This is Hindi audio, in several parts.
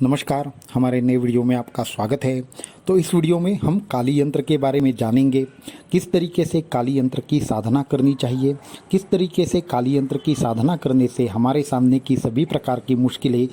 नमस्कार, हमारे नए वीडियो में आपका स्वागत है। तो इस वीडियो में हम काली यंत्र के बारे में जानेंगे, किस तरीके से काली यंत्र की साधना करनी चाहिए, किस तरीके से काली यंत्र की साधना करने से हमारे सामने की सभी प्रकार की मुश्किलें,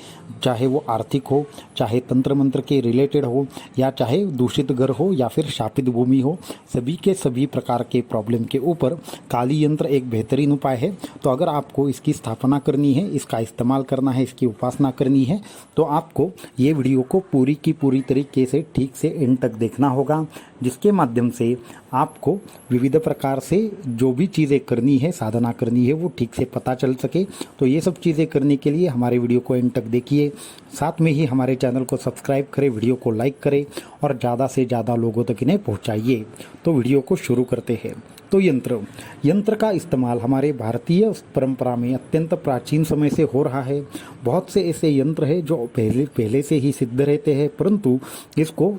चाहे वो आर्थिक हो, चाहे तंत्र मंत्र के रिलेटेड हो, या चाहे दूषित घर हो या फिर शापित भूमि हो, सभी के सभी प्रकार के प्रॉब्लम के ऊपर काली यंत्र एक बेहतरीन उपाय है। तो अगर आपको इसकी स्थापना करनी है, इसका इस्तेमाल करना है, इसकी उपासना करनी है, तो आपको ये वीडियो को पूरी की पूरी तरीके से ठीक से एंड तक देखना होगा, जिसके माध्यम से आपको विविध प्रकार से जो भी चीज़ें करनी है, साधना करनी है, वो ठीक से पता चल सके। तो ये सब चीज़ें करने के लिए हमारे वीडियो को एंड तक देखिए, साथ में ही हमारे चैनल को सब्सक्राइब करें, वीडियो को लाइक करें और ज़्यादा से ज़्यादा लोगों तक इन्हें पहुँचाइए। तो वीडियो को शुरू करते हैं। तो यंत्र का इस्तेमाल हमारे भारतीय परंपरा में अत्यंत प्राचीन समय से हो रहा है। बहुत से ऐसे यंत्र हैं जो पहले से ही सिद्ध रहते हैं, परंतु इसको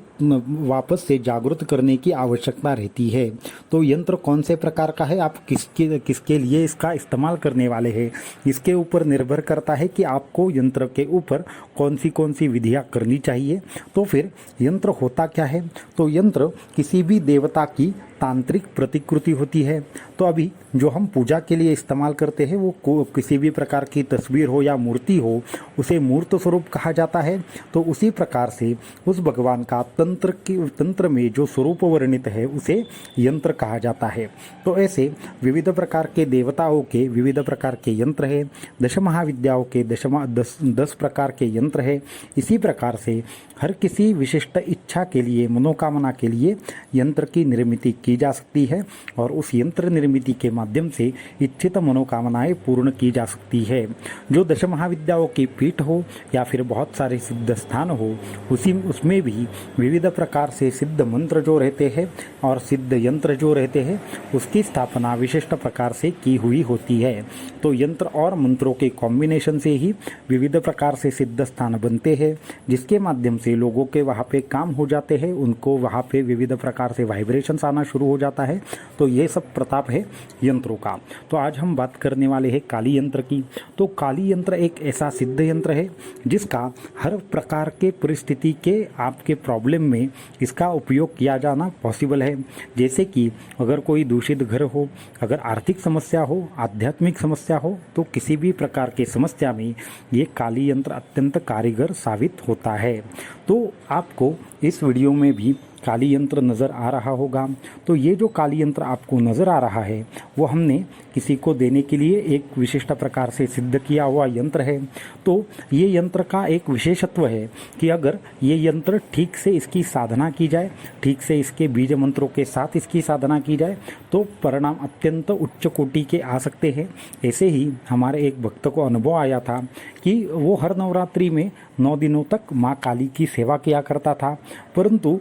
वापस से जागृत करने की आवश्यकता रहती है। तो यंत्र कौन से प्रकार का है, आप किसके लिए इसका इस्तेमाल करने वाले हैं, इसके ऊपर निर्भर करता है कि आपको यंत्र के ऊपर कौन सी विधियाँ करनी चाहिए। तो फिर यंत्र होता क्या है? तो यंत्र किसी भी देवता की तांत्रिक प्रतिकृति होती है। तो अभी जो हम पूजा के लिए इस्तेमाल करते हैं वो किसी भी प्रकार की तस्वीर हो या मूर्ति हो, उसे मूर्त स्वरूप कहा जाता है। तो उसी प्रकार से उस भगवान का तंत्र में जो स्वरूप वर्णित है उसे यंत्र कहा जाता है। तो ऐसे विविध प्रकार के देवताओं के विविध प्रकार के यंत्र है, दश महाविद्याओं के दस प्रकार के यंत्र है। इसी प्रकार से हर किसी विशिष्ट इच्छा के लिए, मनोकामना के लिए यंत्र की निर्मित की जा सकती है और उस यंत्र निर्मिति के माध्यम से इच्छित मनोकामनाएं पूर्ण की जा सकती है। जो दश महाविद्याओं की पीठ हो या फिर बहुत सारे सिद्ध स्थान हो, उसमें भी विविध प्रकार से सिद्ध मंत्र जो रहते हैं और सिद्ध यंत्र जो रहते हैं, उसकी स्थापना विशिष्ट प्रकार से की हुई होती है। तो यंत्र और मंत्रों के कॉम्बिनेशन से ही विविध प्रकार से सिद्ध स्थान बनते हैं, जिसके माध्यम से लोगों के वहाँ पे काम हो जाते हैं, उनको वहाँ पे विविध प्रकार से वाइब्रेशंस आना शुरू हो जाता है। तो ये सब प्रताप है यंत्रों का। तो आज हम बात करने वाले हैं काली यंत्र की। तो काली यंत्र एक ऐसा सिद्ध यंत्र है जिसका हर प्रकार के परिस्थिति के आपके प्रॉब्लम में इसका उपयोग किया जाना पॉसिबल है। जैसे कि अगर कोई दूषित घर हो, अगर आर्थिक समस्या हो, आध्यात्मिक समस्या हो, तो किसी भी प्रकार की समस्या में ये काली यंत्र अत्यंत कारीगर साबित होता है। तो आपको इस वीडियो में भी काली यंत्र नज़र आ रहा होगा। तो ये जो काली यंत्र आपको नज़र आ रहा है वो हमने किसी को देने के लिए एक विशिष्ट प्रकार से सिद्ध किया हुआ यंत्र है। तो ये यंत्र का एक विशेषत्व है कि अगर ये यंत्र ठीक से इसकी साधना की जाए, ठीक से इसके बीज मंत्रों के साथ इसकी साधना की जाए, तो परिणाम अत्यंत उच्च कोटि के आ सकते हैं। ऐसे ही हमारे एक भक्त को अनुभव आया था कि वो हर नवरात्रि में 9 दिनों तक माँ काली की सेवा किया करता था, परंतु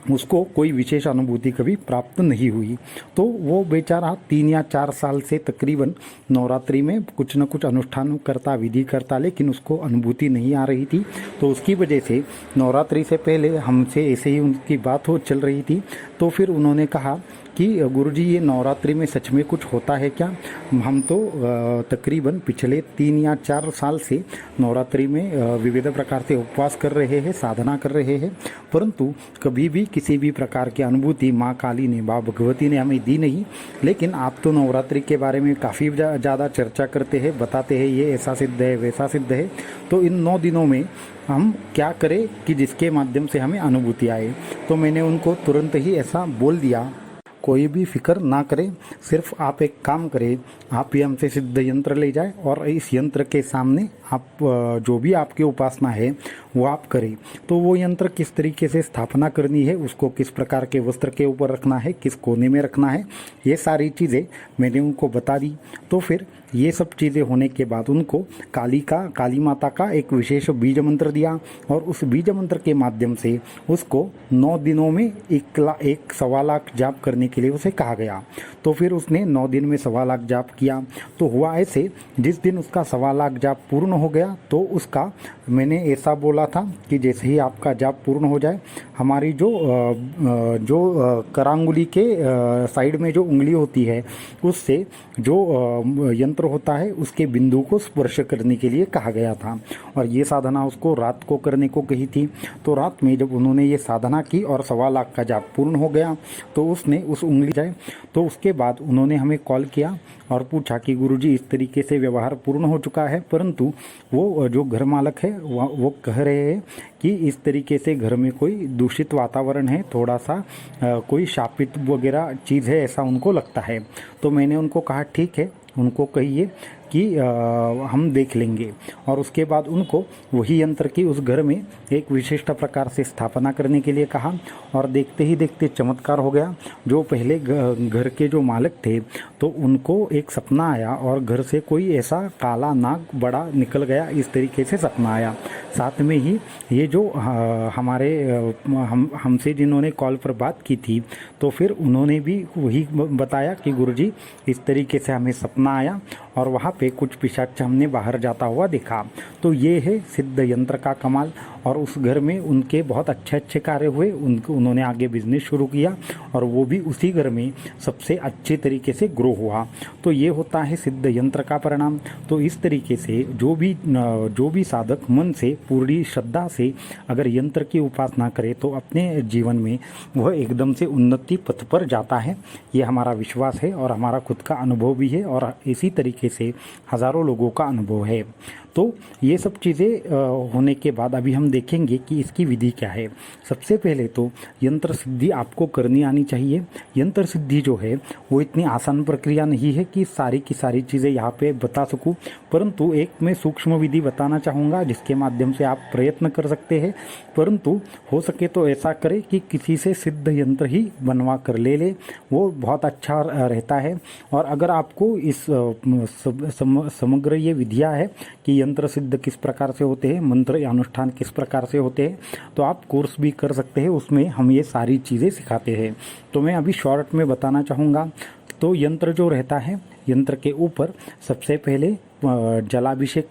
उसको कोई विशेष अनुभूति कभी प्राप्त नहीं हुई। तो वो बेचारा 3 या 4 साल से तकरीबन नवरात्रि में कुछ न कुछ अनुष्ठान करता, विधि करता, लेकिन उसको अनुभूति नहीं आ रही थी। तो उसकी वजह से नवरात्रि से पहले हमसे ऐसे ही उनकी बात हो चल रही थी। तो फिर उन्होंने कहा कि गुरुजी, ये नवरात्रि में सच में कुछ होता है क्या? हम तो तकरीबन पिछले 3 या 4 साल से नवरात्रि में विविध प्रकार से उपवास कर रहे हैं, साधना कर रहे हैं, परंतु कभी भी किसी भी प्रकार की अनुभूति माँ काली ने, माँ भगवती ने हमें दी नहीं। लेकिन आप तो नवरात्रि के बारे में काफ़ी ज़्यादा चर्चा करते हैं, बताते हैं ये ऐसा सिद्ध है, वैसा सिद्ध है। तो इन 9 दिनों में हम क्या करें कि जिसके माध्यम से हमें अनुभूति आए? तो मैंने उनको तुरंत ही ऐसा बोल दिया, कोई भी फिक्र ना करें, सिर्फ आप एक काम करें, आप ही हमसे सिद्ध यंत्र ले जाए और इस यंत्र के सामने आप जो भी आपकी उपासना है वो आप करें। तो वो यंत्र किस तरीके से स्थापना करनी है, उसको किस प्रकार के वस्त्र के ऊपर रखना है, किस कोने में रखना है, ये सारी चीज़ें मैंने उनको बता दी। तो फिर ये सब चीज़ें होने के बाद उनको काली माता का एक विशेष बीज मंत्र दिया और उस बीज मंत्र के माध्यम से उसको 9 दिनों में 1.25 लाख जाप करने के लिए उसे कहा गया। तो फिर उसने 9 दिन में 1.25 लाख जाप किया। तो हुआ ऐसे, जिस दिन उसका 1.25 लाख जाप पूर्ण हो गया तो उसका, मैंने ऐसा बोला था कि जैसे ही आपका जाप पूर्ण हो जाए हमारी जो करांगुली के साइड में जो उंगली होती है उससे जो यंत्र होता है उसके बिंदु को स्पर्श करने के लिए कहा गया था। और ये साधना उसको रात को करने को कही थी। तो रात में जब उन्होंने ये साधना की और 1.25 लाख का जाप पूर्ण हो गया तो उसने उस उंगली जाए, तो उसके बाद उन्होंने हमें कॉल किया और पूछा कि गुरुजी इस तरीके से व्यवहार पूर्ण हो चुका है, परंतु वो जो घर मालक है वो कह रहे हैं कि इस तरीके से घर में कोई दूषित वातावरण है, थोड़ा सा कोई शापित वगैरह चीज़ है ऐसा उनको लगता है। तो मैंने उनको कहा ठीक है, उनको कहिए कि हम देख लेंगे। और उसके बाद उनको वही यंत्र की उस घर में एक विशिष्ट प्रकार से स्थापना करने के लिए कहा। और देखते ही देखते चमत्कार हो गया। जो पहले घर के जो मालिक थे तो उनको एक सपना आया और घर से कोई ऐसा काला नाग बड़ा निकल गया, इस तरीके से सपना आया। साथ में ही ये जो हमारे हमसे जिन्होंने कॉल पर बात की थी तो फिर उन्होंने भी वही बताया कि गुरुजी इस तरीके से हमें सपना आया और वहाँ पे कुछ पिशाच हमने बाहर जाता हुआ देखा। तो ये है सिद्ध यंत्र का कमाल। और उस घर में उनके बहुत अच्छे अच्छे कार्य हुए, उन्होंने आगे बिजनेस शुरू किया और वो भी उसी घर में सबसे अच्छे तरीके से ग्रो हुआ। तो ये होता है सिद्ध यंत्र का परिणाम। तो इस तरीके से जो भी साधक मन से पूरी श्रद्धा से अगर यंत्र की उपासना करे तो अपने जीवन में वह एकदम से उन्नति पथ पर जाता है। ये हमारा विश्वास है और हमारा खुद का अनुभव भी है और इसी तरीके से हज़ारों लोगों का अनुभव है। तो ये सब चीज़ें होने के बाद अभी हम देखेंगे कि इसकी विधि क्या है। सबसे पहले तो यंत्र सिद्धि आपको करनी आनी चाहिए। यंत्र सिद्धि जो है वो इतनी आसान प्रक्रिया नहीं है कि सारी की सारी चीज़ें यहाँ पे बता सकूं, परंतु एक मैं सूक्ष्म विधि बताना चाहूँगा जिसके माध्यम से आप प्रयत्न कर सकते हैं। परंतु हो सके तो ऐसा करें कि किसी से सिद्ध यंत्र ही बनवा कर ले, वो बहुत अच्छा रहता है। और अगर आपको इस समग्र ये विधियाँ है कि यंत्र सिद्ध किस प्रकार से होते हैं, मंत्र अनुष्ठान किस प्रकार से होते हैं, तो आप कोर्स भी कर सकते हैं, उसमें हम ये सारी चीज़ें सिखाते हैं। तो मैं अभी शॉर्ट में बताना चाहूँगा। तो यंत्र जो रहता है, यंत्र के ऊपर सबसे पहले जलाभिषेक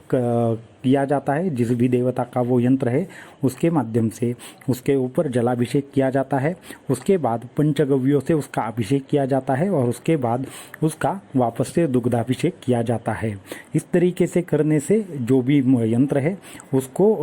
किया जाता है। जिस भी देवता का वो यंत्र है उसके माध्यम से उसके ऊपर जलाभिषेक किया जाता है। उसके बाद पंचगव्यों से उसका अभिषेक किया जाता है और उसके बाद उसका वापस से दुग्धाभिषेक किया जाता है। इस तरीके से करने से जो भी यंत्र है उसको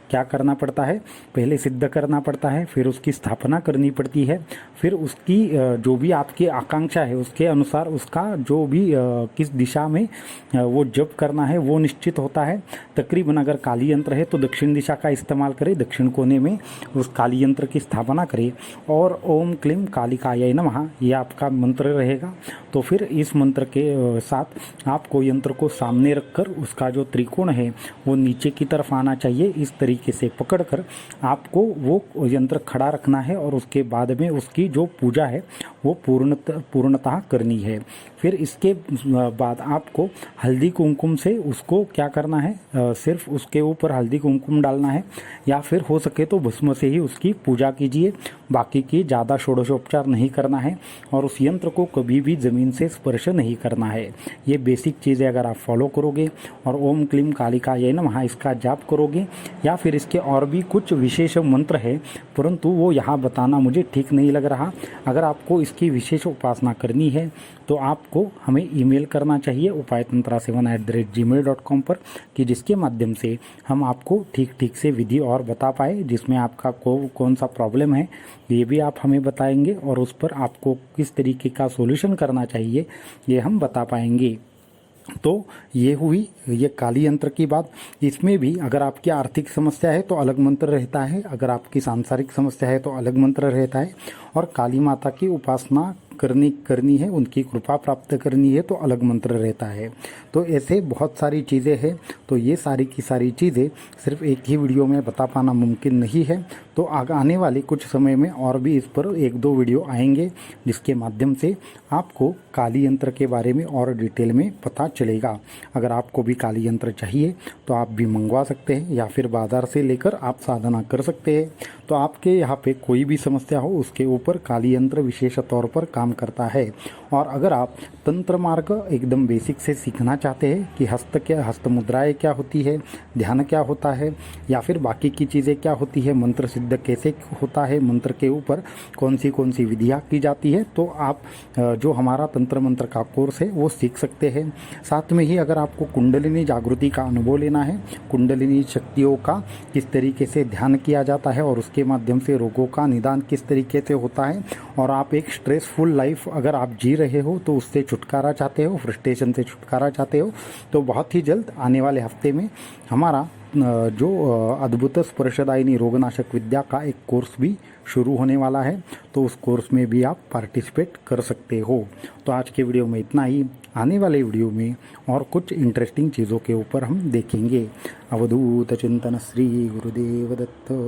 क्या करना पड़ता है, पहले सिद्ध करना पड़ता है, फिर उसकी स्थापना करनी पड़ती है, फिर उसकी जो भी आपकी आकांक्षा है उसके अनुसार उसका जो भी किस दिशा में वो जप करना है वो निश्चित होता है। तकरीबन अगर काली यंत्र है तो दक्षिण दिशा का इस्तेमाल करें, दक्षिण कोने में उस काली यंत्र की स्थापना करें और ओम क्लीम कालिकाय नमः ये आपका मंत्र रहेगा। तो फिर इस मंत्र के साथ आपको यंत्र को सामने रखकर उसका जो त्रिकोण है वो नीचे की तरफ आना चाहिए। इस तरीके से पकड़कर आपको वो यंत्र खड़ा रखना है और उसके बाद में उसकी जो पूजा है वो पूर्णतः करनी है। फिर इसके बाद आपको हल्दी कुमकुम से उसको क्या करना है, सिर्फ उसके ऊपर हल्दी कुमकुम डालना है या फिर हो सके तो भस्म से ही उसकी पूजा कीजिए। बाकी की ज़्यादा षोडशोपचार नहीं करना है और उस यंत्र को कभी भी ज़मीन से स्पर्श नहीं करना है। ये बेसिक चीज़ें अगर आप फॉलो करोगे और ओम क्लीम कालिकाय नमः इसका जाप करोगे या फिर इसके और भी कुछ विशेष मंत्र है, परंतु वो यहाँ बताना मुझे ठीक नहीं लग रहा। अगर आपको इसकी विशेष उपासना करनी है तो आपको हमें ईमेल करना चाहिए upaytantra7@gmail.com पर, कि जिसके माध्यम से हम आपको ठीक से विधि और बता पाए, जिसमें आपका कौन सा प्रॉब्लम है ये भी आप हमें बताएंगे और उस पर आपको किस तरीके का सॉल्यूशन करना चाहिए ये हम बता पाएंगे। तो ये हुई ये काली यंत्र की बात। इसमें भी अगर आपकी आर्थिक समस्या है तो अलग मंत्र रहता है, अगर आपकी सांसारिक समस्या है तो अलग मंत्र रहता है, और काली माता की उपासना करनी है, उनकी कृपा प्राप्त करनी है तो अलग मंत्र रहता है। तो ऐसे बहुत सारी चीज़ें हैं। तो ये सारी की सारी चीज़ें सिर्फ एक ही वीडियो में बता पाना मुमकिन नहीं है। तो आने वाले कुछ समय में और भी इस पर 1-2 वीडियो आएंगे जिसके माध्यम से आपको काली यंत्र के बारे में और डिटेल में पता चलेगा। अगर आपको भी काली यंत्र चाहिए तो आप भी मंगवा सकते हैं या फिर बाज़ार से लेकर आप साधना कर सकते हैं। तो आपके यहाँ पे कोई भी समस्या हो उसके ऊपर काली यंत्र विशेष तौर पर काम काम करता है। और अगर आप तंत्र मार्ग एकदम बेसिक से सीखना चाहते हैं कि हस्त मुद्राएँ क्या होती है, ध्यान क्या होता है, या फिर बाकी की चीज़ें क्या होती है, मंत्र सिद्ध कैसे होता है, मंत्र के ऊपर कौन सी विधियाँ की जाती है, तो आप जो हमारा तंत्र मंत्र का कोर्स है वो सीख सकते हैं। साथ में ही अगर आपको कुंडलिनी जागृति का अनुभव लेना है, कुंडलिनी शक्तियों का किस तरीके से ध्यान किया जाता है और उसके माध्यम से रोगों का निदान किस तरीके से होता है, और आप एक स्ट्रेसफुल लाइफ अगर आप जी रहे हो तो उससे छुटकारा चाहते हो, फ्रस्ट्रेशन से छुटकारा चाहते हो, तो बहुत ही जल्द आने वाले हफ्ते में हमारा जो अद्भुत स्पर्शदायिनी रोगनाशक विद्या का एक कोर्स भी शुरू होने वाला है, तो उस कोर्स में भी आप पार्टिसिपेट कर सकते हो। तो आज के वीडियो में इतना ही। आने वाले वीडियो में और कुछ इंटरेस्टिंग चीज़ों के ऊपर हम देखेंगे। अवधूत चिंतन श्री गुरुदेव दत्त।